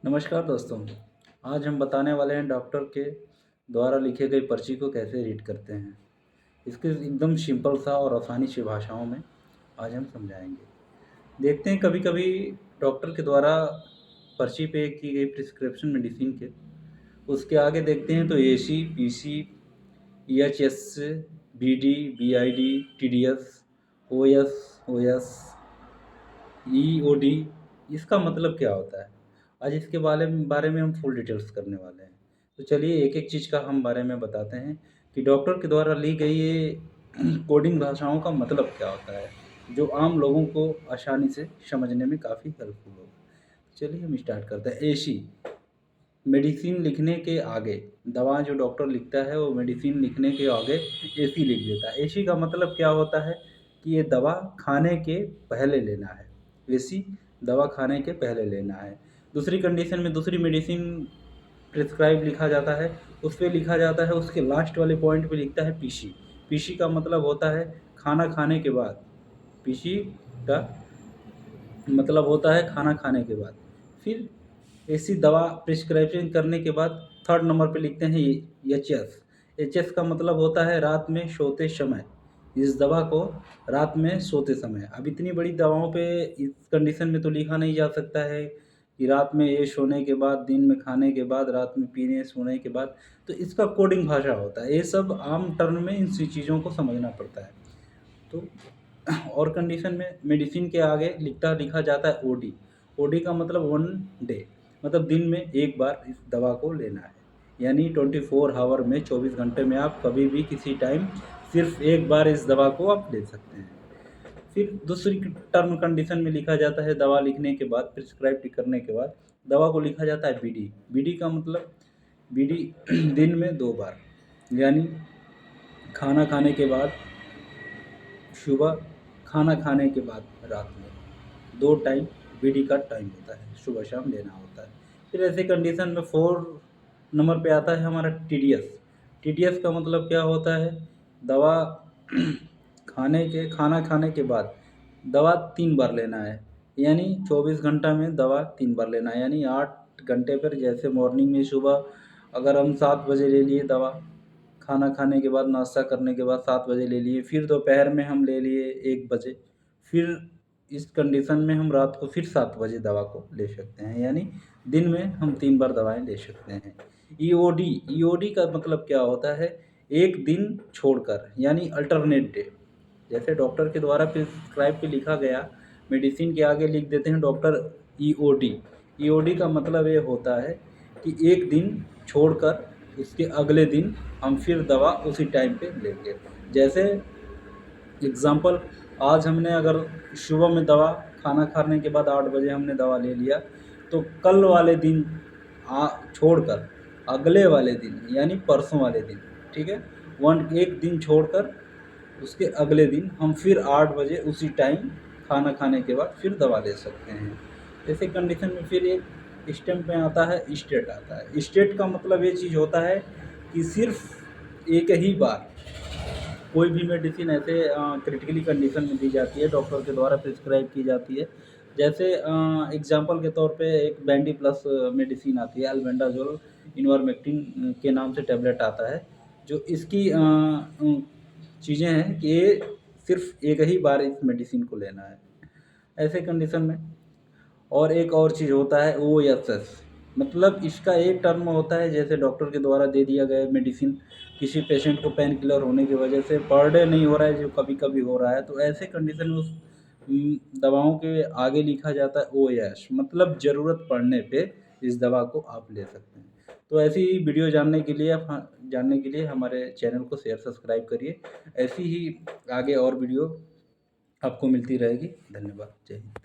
नमस्कार दोस्तों। आज हम बताने वाले हैं डॉक्टर के द्वारा लिखे गई पर्ची को कैसे रीड करते हैं। इसके एकदम सिंपल सा और आसानी सी भाषाओं में आज हम समझाएंगे। देखते हैं कभी-कभी डॉक्टर के द्वारा पर्ची पे की गई प्रिस्क्रिप्शन मेडिसिन के उसके आगे देखते हैं तो AC, PC, EHS, BD, BID, TDS, OS, OS, EOD. इसका मतलब क्या होता है? आज इसके बारे में हम फुल डिटेल्स करने वाले हैं। तो चलिए एक-एक चीज़ का हम बारे में बताते हैं कि डॉक्टर के द्वारा ली गई ये कोडिंग भाषाओं का मतलब क्या होता है, जो आम लोगों को आसानी से समझने में काफ़ी हेल्पफुल हो। चलिए हम स्टार्ट करते हैं। एसी, मेडिसिन लिखने के आगे दवा जो डॉक्टर लिखता है वो मेडिसिन लिखने के आगे एसी लिख देता है। एसी का मतलब क्या होता है कि ये दवा खाने के पहले लेना है। एसी दवा खाने के पहले लेना है। दूसरी कंडीशन में दूसरी मेडिसिन प्रिस्क्राइब लिखा जाता है, उस पे लिखा जाता है उसके लास्ट वाले पॉइंट पे लिखता है पीसी। पीसी का मतलब होता है खाना खाने के बाद। पीसी का मतलब होता है खाना खाने के बाद। फिर ऐसी दवा प्रिस्क्रिप्शन करने के बाद थर्ड नंबर पे लिखते हैं एचएस। एचएस का मतलब होता है रात में सोते समय। इस दवा को रात में सोते समय। अब इतनी बड़ी दवाओं पे इस कंडीशन में तो लिखा नहीं जा सकता है कि रात में ये सोने के बाद, दिन में खाने के बाद, रात में पीने सोने के बाद। तो इसका कोडिंग भाषा होता है। ये सब आम टर्म में इन सी चीज़ों को समझना पड़ता है। तो और कंडीशन में मेडिसिन के आगे लिखा जाता है ओडी। ओडी का मतलब 1 डे, मतलब दिन में एक बार इस दवा को लेना है। यानी 24 आवर में 24 घंटे में आप कभी भी किसी टाइम सिर्फ एक बार इस दवा को आप ले सकते हैं। फिर दूसरी टर्म कंडीशन में लिखा जाता है दवा लिखने के बाद, प्रिस्क्राइब करने के बाद दवा को लिखा जाता है बीडी। बीडी का मतलब बीडी दिन में 2 बार, यानी खाना खाने के बाद सुबह, खाना खाने के बाद रात में 2 टाइम बीडी का टाइम होता है, सुबह शाम लेना होता है। फिर ऐसे कंडीशन में 4 नंबर पे आता है हमारा टीडीएस। टीडीएस का मतलब क्या होता है? दवा खाना खाने के बाद दवा 3 बार लेना है, यानी 24 घंटा में दवा 3 बार लेना है, यानी 8 घंटे पर। जैसे मॉर्निंग में सुबह अगर हम 7 बजे ले लिए दवा, खाना खाने के बाद, नाश्ता करने के बाद 7 बजे ले लिए, फिर दोपहर में हम ले लिए 1 बजे, फिर इस कंडीशन में हम रात को फिर 7 बजे दवा को ले सकते हैं, यानी दिन में हम 3 बार दवाएँ ले सकते हैं। ईओडी, ईओडी का मतलब क्या होता है? एक दिन छोड़कर, यानी अल्टरनेट डे। जैसे डॉक्टर के द्वारा प्रिस्क्राइब पे लिखा गया, मेडिसिन के आगे लिख देते हैं डॉक्टर ईओडी। ईओडी का मतलब ये होता है कि एक दिन छोड़कर उसके अगले दिन हम फिर दवा उसी टाइम पे लेंगे। जैसे एग्ज़ाम्पल, आज हमने अगर सुबह में दवा खाना खाने के बाद 8 बजे हमने दवा ले लिया, तो कल वाले दिन छोड़कर अगले वाले दिन, यानी परसों वाले दिन, ठीक है? एक दिन छोड़कर उसके अगले दिन हम फिर 8 बजे उसी टाइम खाना खाने के बाद फिर दवा ले सकते हैं। ऐसे कंडीशन में फिर एक स्टेप में आता है स्टेट आता है। स्टेट का मतलब ये चीज़ होता है कि सिर्फ एक ही बार कोई भी मेडिसिन ऐसे क्रिटिकली कंडीशन में दी जाती है, डॉक्टर के द्वारा प्रिस्क्राइब की जाती है। जैसे एग्ज़ाम्पल के तौर पे एक बैंडी प्लस मेडिसिन आती है, अल्बेंडाज़ोल इन्वरमेक्टिन के नाम से टैबलेट आता है, जो इसकी चीज़ें हैं कि ये सिर्फ एक ही बार इस मेडिसिन को लेना है। ऐसे कंडीशन में और एक और चीज़ होता है ओएसएस, मतलब इसका एक टर्म होता है, जैसे डॉक्टर के द्वारा दे दिया गया मेडिसिन किसी पेशेंट को पेन किलर होने की वजह से पर डे नहीं हो रहा है, जो कभी-कभी हो रहा है, तो ऐसे कंडीशन में उस दवाओं के आगे लिखा जाता है ओएस, मतलब ज़रूरत पड़ने पे इस दवा को आप ले सकते हैं। तो ऐसी ही वीडियो जानने के लिए हमारे चैनल को शेयर सब्सक्राइब करिए। ऐसी ही आगे और वीडियो आपको मिलती रहेगी। धन्यवाद। जय हिंद।